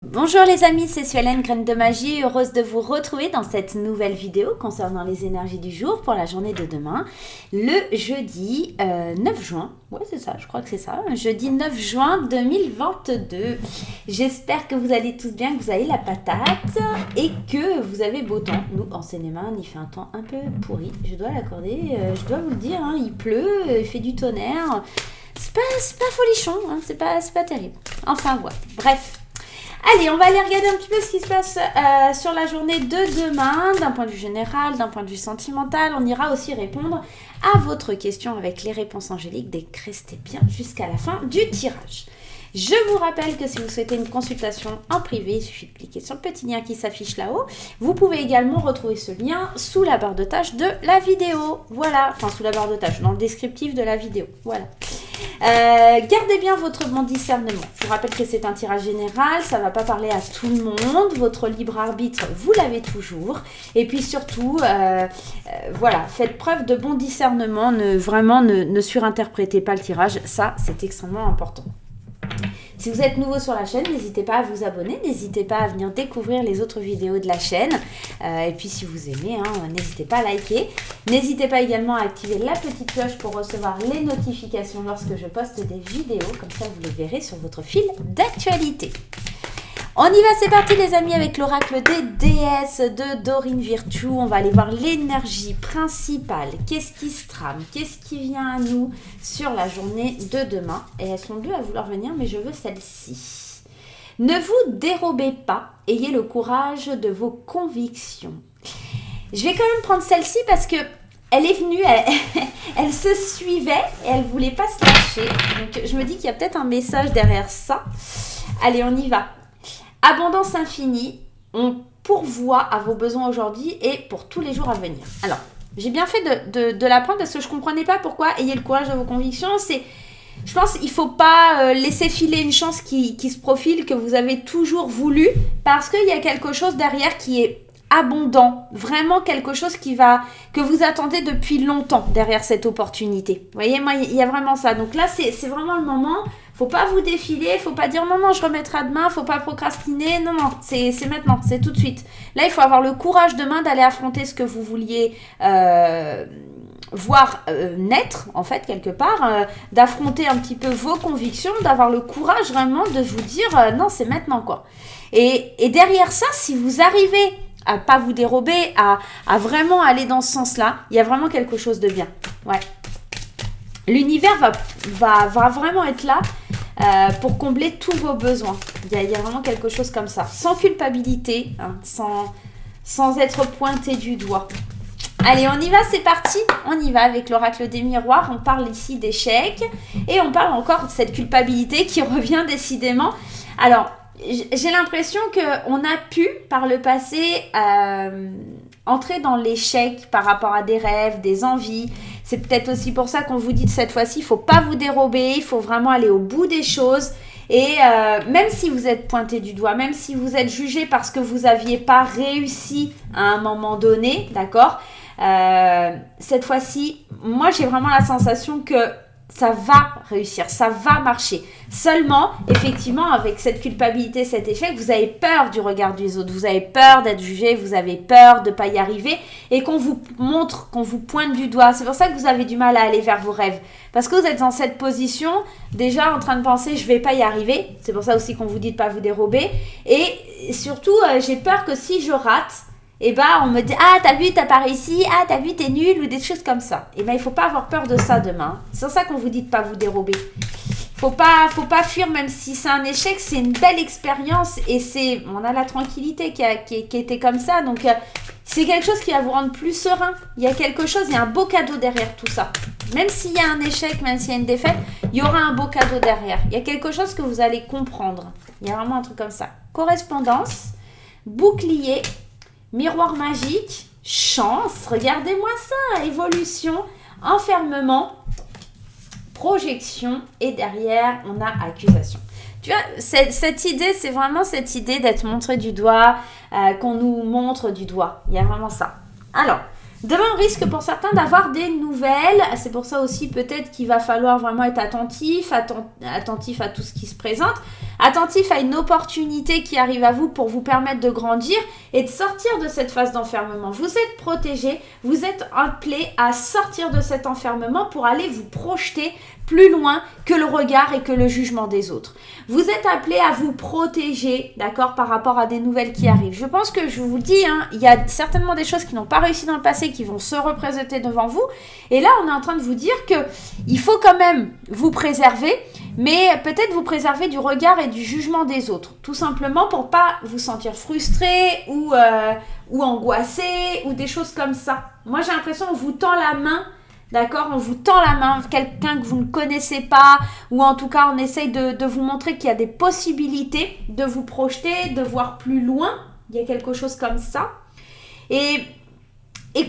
Bonjour les amis, c'est Suelen, Graine de Magie, heureuse de vous retrouver dans cette nouvelle vidéo concernant les énergies du jour pour la journée de demain, le jeudi 9 juin, ouais c'est ça, je crois que c'est ça, jeudi 9 juin 2022. J'espère que vous allez tous bien, que vous avez la patate et que vous avez beau temps. Nous, en Seine-et-Marne, il fait un temps un peu pourri, je dois l'accorder, je dois vous le dire, hein, il pleut, il fait du tonnerre, c'est pas folichon, hein, c'est pas terrible. Enfin voilà, bref. Allez, on va aller regarder un petit peu ce qui se passe sur la journée de demain, d'un point de vue général, d'un point de vue sentimental. On ira aussi répondre à votre question avec les réponses angéliques. Donc, restez bien jusqu'à la fin du tirage. Je vous rappelle que si vous souhaitez une consultation en privé, il suffit de cliquer sur le petit lien qui s'affiche là-haut. Vous pouvez également retrouver ce lien sous la barre de tâches de la vidéo. Voilà, enfin sous la barre de tâches, dans le descriptif de la vidéo. Voilà. Gardez bien votre bon discernement. Je vous rappelle que c'est un tirage général, ça ne va pas parler à tout le monde. Votre libre arbitre, vous l'avez toujours. Et puis surtout, voilà, faites preuve de bon discernement. Ne surinterprétez pas le tirage. Ça, c'est extrêmement important. Si vous êtes nouveau sur la chaîne, n'hésitez pas à vous abonner, n'hésitez pas à venir découvrir les autres vidéos de la chaîne. Et puis si vous aimez, n'hésitez pas à liker. N'hésitez pas également à activer la petite cloche pour recevoir les notifications lorsque je poste des vidéos. Comme ça, vous les verrez sur votre fil d'actualité. On y va, c'est parti les amis avec l'oracle des déesses de Dorine Virtue. On va aller voir l'énergie principale. Qu'est-ce qui se trame? Qu'est-ce qui vient à nous sur la journée de demain? Et elles sont deux à vouloir venir, mais je veux celle-ci. Ne vous dérobez pas, ayez le courage de vos convictions. Je vais quand même prendre celle-ci parce que elle est venue, elle se suivait et elle ne voulait pas se lâcher. Donc je me dis qu'il y a peut-être un message derrière ça. Allez, on y va. Abondance infinie, on pourvoit à vos besoins aujourd'hui et pour tous les jours à venir. Alors, j'ai bien fait de la prendre parce que je ne comprenais pas pourquoi ayez le courage de vos convictions. Je pense qu'il ne faut pas laisser filer une chance qui se profile, que vous avez toujours voulu, parce qu'il y a quelque chose derrière qui est abondant, vraiment quelque chose que vous attendez depuis longtemps derrière cette opportunité. Vous voyez, moi, il y a vraiment ça. Donc là, c'est vraiment le moment. Faut pas vous défiler, faut pas dire non, je remettrai demain, faut pas procrastiner. Non, c'est maintenant, c'est tout de suite. Là, il faut avoir le courage demain d'aller affronter ce que vous vouliez voir naître, en fait, quelque part, d'affronter un petit peu vos convictions, d'avoir le courage vraiment de vous dire non, c'est maintenant, quoi. Et derrière ça, si vous arrivez à pas vous dérober, à vraiment aller dans ce sens-là, il y a vraiment quelque chose de bien. Ouais. L'univers va vraiment être là pour combler tous vos besoins. Il y a vraiment quelque chose comme ça. Sans culpabilité, hein, sans être pointé du doigt. Allez, on y va, c'est parti. On y va avec l'oracle des miroirs. On parle ici d'échec. Et on parle encore de cette culpabilité qui revient décidément. Alors, j'ai l'impression qu'on a pu, par le passé, entrer dans l'échec par rapport à des rêves, des envies. C'est peut-être aussi pour ça qu'on vous dit cette fois-ci, il ne faut pas vous dérober, il faut vraiment aller au bout des choses. Et même si vous êtes pointé du doigt, même si vous êtes jugé parce que vous n'aviez pas réussi à un moment donné, d'accord, cette fois-ci, moi j'ai vraiment la sensation que ça va réussir, ça va marcher. Seulement, effectivement, avec cette culpabilité, cet échec, vous avez peur du regard des autres, vous avez peur d'être jugé, vous avez peur de ne pas y arriver et qu'on vous montre, qu'on vous pointe du doigt. C'est pour ça que vous avez du mal à aller vers vos rêves. Parce que vous êtes dans cette position, déjà en train de penser « je ne vais pas y arriver ». C'est pour ça aussi qu'on vous dit de ne pas vous dérober. Et surtout, j'ai peur que si je rate, et on me dit « ah, t'as vu, t'as pas réussi, ah, t'as vu, t'es nul » ou des choses comme ça. Et il faut pas avoir peur de ça demain. C'est pour ça qu'on vous dit de pas vous dérober. Faut pas fuir, même si c'est un échec, c'est une belle expérience et on a la tranquillité qui était comme ça. Donc, c'est quelque chose qui va vous rendre plus serein. Il y a quelque chose, il y a un beau cadeau derrière tout ça. Même s'il y a un échec, même s'il y a une défaite, il y aura un beau cadeau derrière. Il y a quelque chose que vous allez comprendre. Il y a vraiment un truc comme ça. Correspondance, bouclier, miroir magique, chance, regardez-moi ça, évolution, enfermement, projection et derrière, on a accusation. Tu vois, cette idée, c'est vraiment cette idée d'être montré du doigt, qu'on nous montre du doigt. Il y a vraiment ça. Alors, demain, on risque pour certains d'avoir des nouvelles. C'est pour ça aussi peut-être qu'il va falloir vraiment être attentif à tout ce qui se présente. attentif à une opportunité qui arrive à vous pour vous permettre de grandir et de sortir de cette phase d'enfermement. Vous êtes protégé, vous êtes appelé à sortir de cet enfermement pour aller vous projeter plus loin que le regard et que le jugement des autres. Vous êtes appelé à vous protéger, d'accord, par rapport à des nouvelles qui arrivent. Je pense que je vous le dis, hein, il y a certainement des choses qui n'ont pas réussi dans le passé qui vont se représenter devant vous. Et là, on est en train de vous dire que il faut quand même vous préserver, mais peut-être vous préserver du regard et du jugement des autres. Tout simplement pour pas vous sentir frustré ou angoissé ou des choses comme ça. Moi, j'ai l'impression qu'on vous tend la main. D'accord, on vous tend la main, quelqu'un que vous ne connaissez pas, ou en tout cas on essaye de vous montrer qu'il y a des possibilités de vous projeter, de voir plus loin. Il y a quelque chose comme ça. Et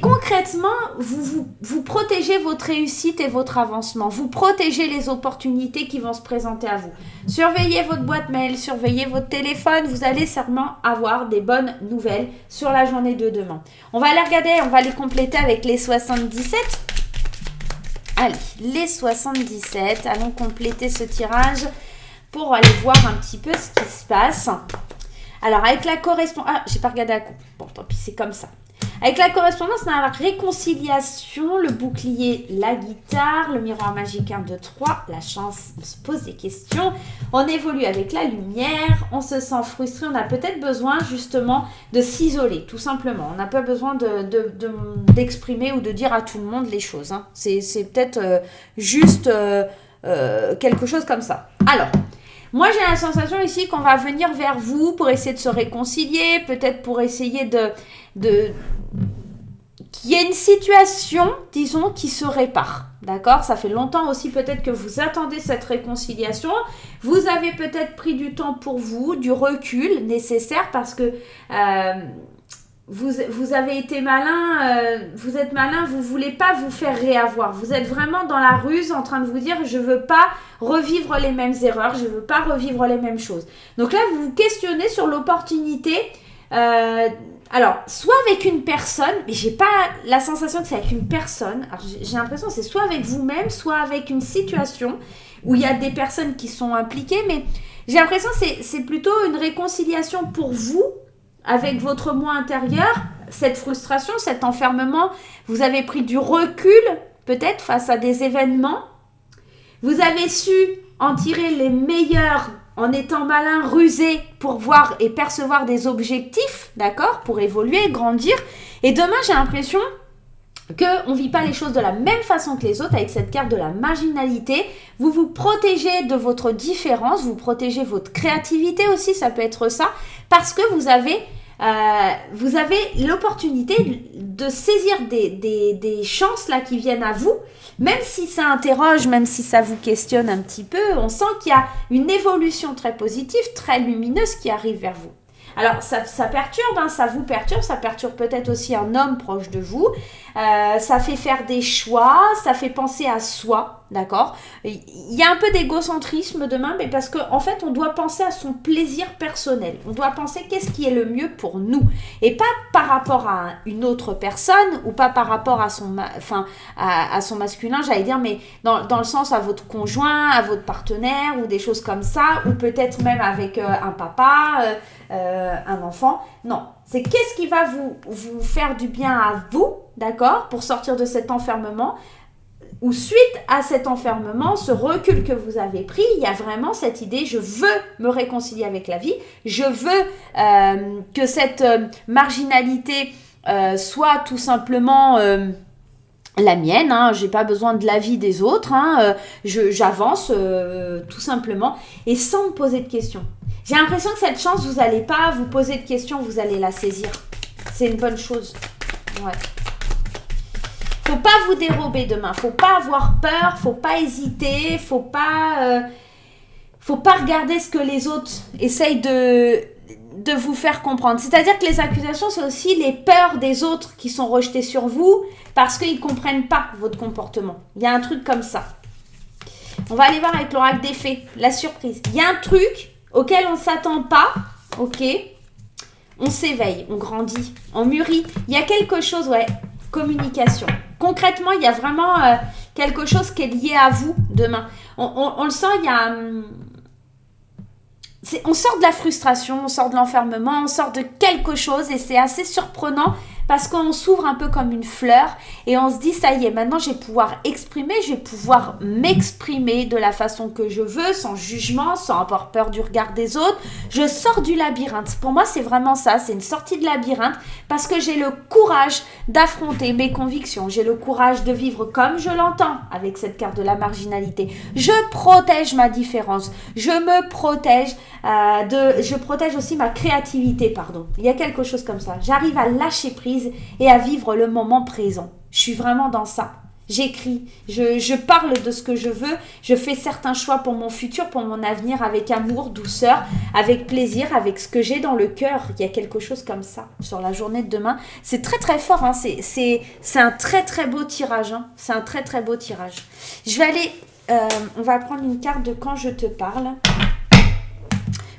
concrètement, vous protégez votre réussite et votre avancement. Vous protégez les opportunités qui vont se présenter à vous. Surveillez votre boîte mail, surveillez votre téléphone. Vous allez sûrement avoir des bonnes nouvelles sur la journée de demain. On va les regarder, on va les compléter avec les 77. Allez, les 77, allons compléter ce tirage pour aller voir un petit peu ce qui se passe. Alors, avec la correspondance... Ah, j'ai pas regardé la coupe. Bon, tant pis, c'est comme ça. Avec la correspondance, on a la réconciliation, le bouclier, la guitare, le miroir magique 1, 2, 3, la chance, on se pose des questions, on évolue avec la lumière, on se sent frustré, on a peut-être besoin justement de s'isoler, tout simplement. On n'a pas besoin d'exprimer ou de dire à tout le monde les choses. Hein. C'est peut-être juste quelque chose comme ça. Alors, moi j'ai la sensation ici qu'on va venir vers vous pour essayer de se réconcilier, peut-être pour essayer qu'il y ait une situation, disons, qui se répare. D'accord ? Ça fait longtemps aussi peut-être que vous attendez cette réconciliation. Vous avez peut-être pris du temps pour vous, du recul nécessaire parce que vous avez été malin, vous êtes malin, vous ne voulez pas vous faire réavoir. Vous êtes vraiment dans la ruse en train de vous dire « je ne veux pas revivre les mêmes erreurs, je ne veux pas revivre les mêmes choses ». Donc là, vous vous questionnez sur l'opportunité. Alors, soit avec une personne, mais j'ai pas la sensation que c'est avec une personne. Alors, j'ai l'impression que c'est soit avec vous-même, soit avec une situation où il y a des personnes qui sont impliquées, mais j'ai l'impression que c'est plutôt une réconciliation pour vous, avec votre moi intérieur, cette frustration, cet enfermement. Vous avez pris du recul, peut-être, face à des événements. Vous avez su en tirer les meilleurs en étant malin, rusé pour voir et percevoir des objectifs, d'accord, pour évoluer, grandir. Et demain, j'ai l'impression qu'on ne vit pas les choses de la même façon que les autres avec cette carte de la marginalité. Vous vous protégez de votre différence, vous protégez votre créativité aussi, ça peut être ça, parce que vous avez l'opportunité de saisir des chances là qui viennent à vous, même si ça interroge, même si ça vous questionne un petit peu, on sent qu'il y a une évolution très positive, très lumineuse qui arrive vers vous. Alors, ça perturbe, hein, ça vous perturbe, ça perturbe peut-être aussi un homme proche de vous, ça fait faire des choix, ça fait penser à soi, d'accord ? Il y a un peu d'égocentrisme demain, mais parce qu'en fait, on doit penser à son plaisir personnel. On doit penser qu'est-ce qui est le mieux pour nous. Et pas par rapport à une autre personne, ou pas par rapport à son masculin, j'allais dire, mais dans le sens à votre conjoint, à votre partenaire, ou des choses comme ça, ou peut-être même avec un papa, un enfant. Non, c'est qu'est-ce qui va vous faire du bien à vous, d'accord, pour sortir de cet enfermement, ou suite à cet enfermement, ce recul que vous avez pris, il y a vraiment cette idée, je veux me réconcilier avec la vie, je veux que cette marginalité soit tout simplement la mienne, hein, j'ai pas besoin de l'avis des autres, hein, j'avance tout simplement, et sans me poser de questions. J'ai l'impression que cette chance, vous n'allez pas vous poser de questions, vous allez la saisir. C'est une bonne chose. Ouais. Faut pas vous dérober demain. Faut pas avoir peur. Faut pas hésiter. Faut pas regarder ce que les autres essayent de vous faire comprendre. C'est-à-dire que les accusations, c'est aussi les peurs des autres qui sont rejetées sur vous parce qu'ils comprennent pas votre comportement. Il y a un truc comme ça. On va aller voir avec l'oracle des fées, la surprise. Il y a un truc auquel on ne s'attend pas, ok, on s'éveille, on grandit, on mûrit. Il y a quelque chose, ouais, communication. Concrètement, il y a vraiment quelque chose qui est lié à vous demain. On le sent, il y a... on sort de la frustration, on sort de l'enfermement, on sort de quelque chose et c'est assez surprenant parce qu'on s'ouvre un peu comme une fleur et on se dit ça y est, maintenant je vais pouvoir exprimer, je vais pouvoir m'exprimer de la façon que je veux, sans jugement, sans avoir peur du regard des autres. Je sors du labyrinthe. Pour moi, c'est vraiment ça, c'est une sortie de labyrinthe parce que j'ai le courage d'affronter mes convictions, j'ai le courage de vivre comme je l'entends avec cette carte de la marginalité. Je protège ma différence, je me protège, je protège aussi ma créativité, pardon. Il y a quelque chose comme ça. J'arrive à lâcher prise et à vivre le moment présent. Je suis vraiment dans ça. J'écris, je parle de ce que je veux, je fais certains choix pour mon futur, pour mon avenir avec amour, douceur, avec plaisir, avec ce que j'ai dans le cœur. Il y a quelque chose comme ça sur la journée de demain. C'est très très fort, hein. C'est un très très beau tirage. Hein. C'est un très très beau tirage. Je vais aller, on va prendre une carte de quand je te parle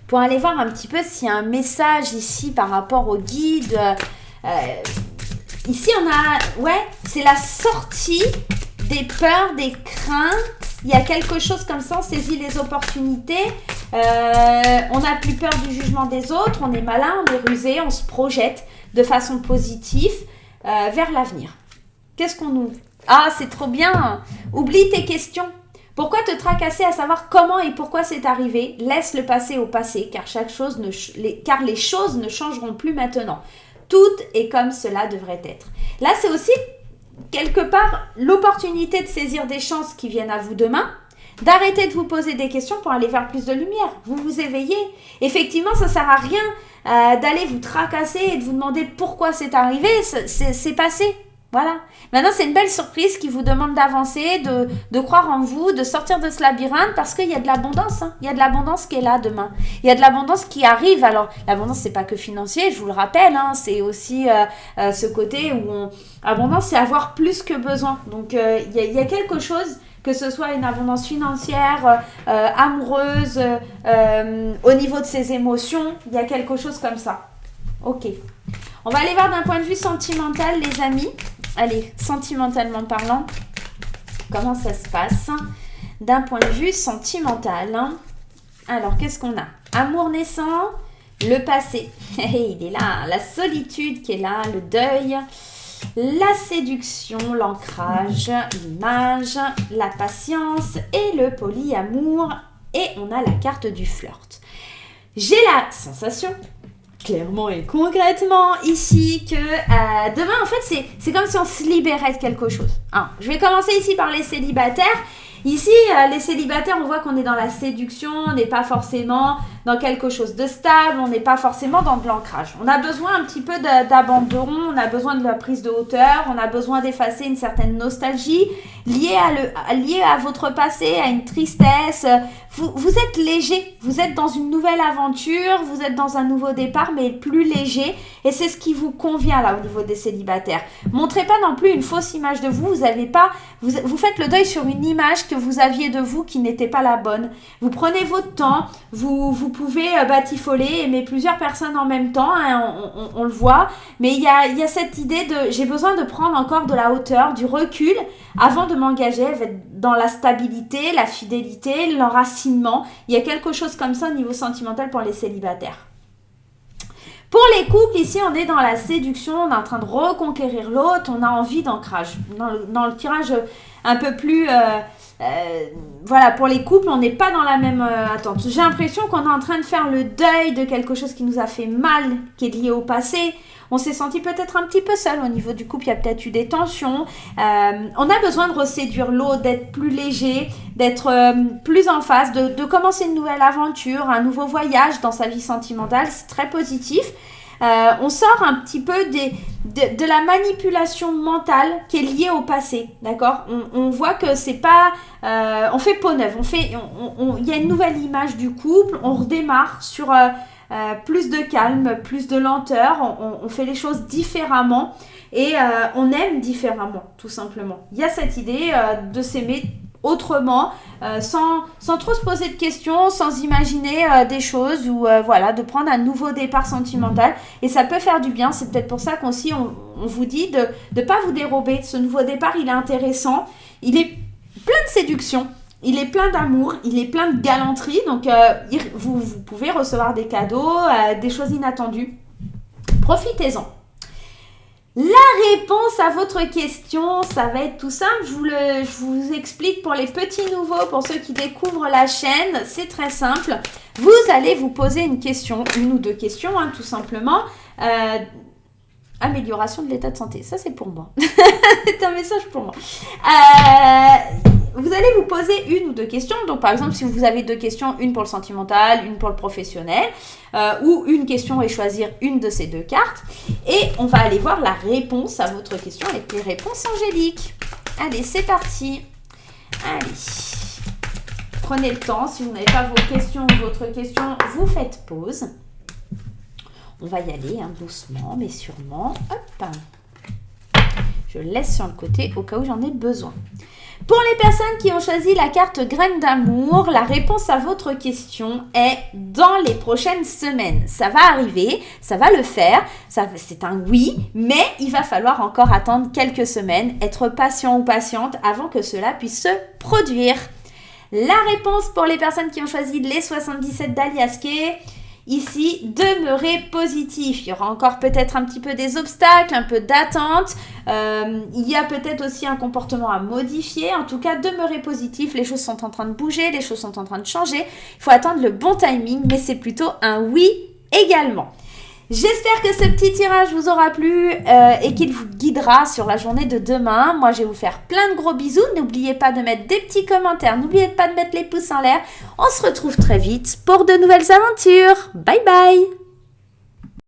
pour aller voir un petit peu s'il y a un message ici par rapport au guide. Ici, on a, ouais, c'est la sortie des peurs, des craintes. Il y a quelque chose comme ça, on saisit les opportunités. On n'a plus peur du jugement des autres. On est malin, on est rusé, on se projette de façon positive vers l'avenir. Qu'est-ce qu'on nous... Ah, c'est trop bien. Oublie tes questions. Pourquoi te tracasser à savoir comment et pourquoi c'est arrivé? Laisse le passé au passé, car les choses ne changeront plus maintenant. Tout est comme cela devrait être. Là, c'est aussi, quelque part, l'opportunité de saisir des chances qui viennent à vous demain, d'arrêter de vous poser des questions pour aller vers plus de lumière. Vous vous éveillez. Effectivement, ça ne sert à rien d'aller vous tracasser et de vous demander pourquoi c'est arrivé. C'est passé. Voilà. Maintenant, c'est une belle surprise qui vous demande d'avancer, de croire en vous, de sortir de ce labyrinthe parce qu'il y a de l'abondance. Hein. Il y a de l'abondance qui est là demain. Il y a de l'abondance qui arrive. Alors, l'abondance, c'est pas que financier, je vous le rappelle. Hein, c'est aussi ce côté où abondance, c'est avoir plus que besoin. Donc, il y a quelque chose, que ce soit une abondance financière, amoureuse, au niveau de ses émotions, il y a quelque chose comme ça. Ok. On va aller voir d'un point de vue sentimental, les amis. Allez, sentimentalement parlant, comment ça se passe d'un point de vue sentimental. Alors, qu'est-ce qu'on a? Amour naissant, le passé. Il est là, la solitude qui est là, le deuil, la séduction, l'ancrage, l'image, la patience et le polyamour. Et on a la carte du flirt. J'ai la sensation... clairement et concrètement ici que demain en fait c'est comme si on se libérait de quelque chose. Alors, je vais commencer ici par les célibataires. Ici les célibataires, on voit qu'on est dans la séduction, on n'est pas forcément dans quelque chose de stable, on n'est pas forcément dans de l'ancrage. On a besoin un petit peu d'abandon, on a besoin de la prise de hauteur, on a besoin d'effacer une certaine nostalgie liée à votre passé, à une tristesse. Vous êtes léger, vous êtes dans une nouvelle aventure, vous êtes dans un nouveau départ, mais plus léger. Et c'est ce qui vous convient là au niveau des célibataires. Montrez pas non plus une fausse image de vous. Vous faites le deuil sur une image que vous aviez de vous qui n'était pas la bonne. Vous prenez votre temps, vous pouvez batifoler, aimer plusieurs personnes en même temps, hein, on le voit. Mais il y a cette idée de j'ai besoin de prendre encore de la hauteur, du recul avant de m'engager dans la stabilité, la fidélité, l'enracinement. Il y a quelque chose comme ça au niveau sentimental pour les célibataires. Pour les couples, ici, on est dans la séduction, on est en train de reconquérir l'autre, on a envie d'ancrage. Dans le tirage un peu plus... voilà, pour les couples, on n'est pas dans la même attente. J'ai l'impression qu'on est en train de faire le deuil de quelque chose qui nous a fait mal, qui est lié au passé. On s'est senti peut-être un petit peu seul au niveau du couple, il y a peut-être eu des tensions. On a besoin de reséduire l'autre, d'être plus léger, d'être plus en phase, de commencer une nouvelle aventure, un nouveau voyage dans sa vie sentimentale. C'est très positif. On sort un petit peu de la manipulation mentale qui est liée au passé, d'accord? On voit que c'est pas... on fait peau neuve, il y a une nouvelle image du couple, on redémarre sur... plus de calme, plus de lenteur, on fait les choses différemment et on aime différemment, tout simplement. Il y a cette idée de s'aimer autrement, sans trop se poser de questions, sans imaginer des choses ou voilà, de prendre un nouveau départ sentimental et ça peut faire du bien. C'est peut-être pour ça qu'on vous dit de ne pas vous dérober. Ce nouveau départ, il est intéressant, il est plein de séduction. il est plein d'amour, il est plein de galanterie. Donc, vous pouvez recevoir des cadeaux, des choses inattendues. Profitez-en. La réponse à votre question, ça va être tout simple. Je vous explique pour les petits nouveaux, pour ceux qui découvrent la chaîne. C'est très simple. Vous allez vous poser une question, une ou deux questions, hein, tout simplement. Amélioration de l'état de santé, ça c'est pour moi. C'est un message pour moi. Vous allez vous poser une ou deux questions. Donc par exemple, si vous avez deux questions, une pour le sentimental, une pour le professionnel, ou une question et choisir une de ces deux cartes. Et on va aller voir la réponse à votre question avec les réponses angéliques. Allez, c'est parti. Allez. Prenez le temps. Si vous n'avez pas vos questions ou votre question, vous faites pause. On va y aller hein, doucement, mais sûrement. Hop. Je laisse sur le côté au cas où j'en ai besoin. Pour les personnes qui ont choisi la carte graine d'amour, la réponse à votre question est dans les prochaines semaines. Ça va arriver, ça va le faire, c'est un oui, mais il va falloir encore attendre quelques semaines, être patient ou patiente avant que cela puisse se produire. La réponse pour les personnes qui ont choisi les 77 d'Aliaske, ici, demeurez positif. Il y aura encore peut-être un petit peu des obstacles, un peu d'attente. Il y a peut-être aussi un comportement à modifier. En tout cas, demeurez positif. Les choses sont en train de bouger, les choses sont en train de changer. Il faut attendre le bon timing, mais c'est plutôt un oui également. J'espère que ce petit tirage vous aura plu et qu'il vous guidera sur la journée de demain. Moi, je vais vous faire plein de gros bisous. N'oubliez pas de mettre des petits commentaires. N'oubliez pas de mettre les pouces en l'air. On se retrouve très vite pour de nouvelles aventures. Bye bye!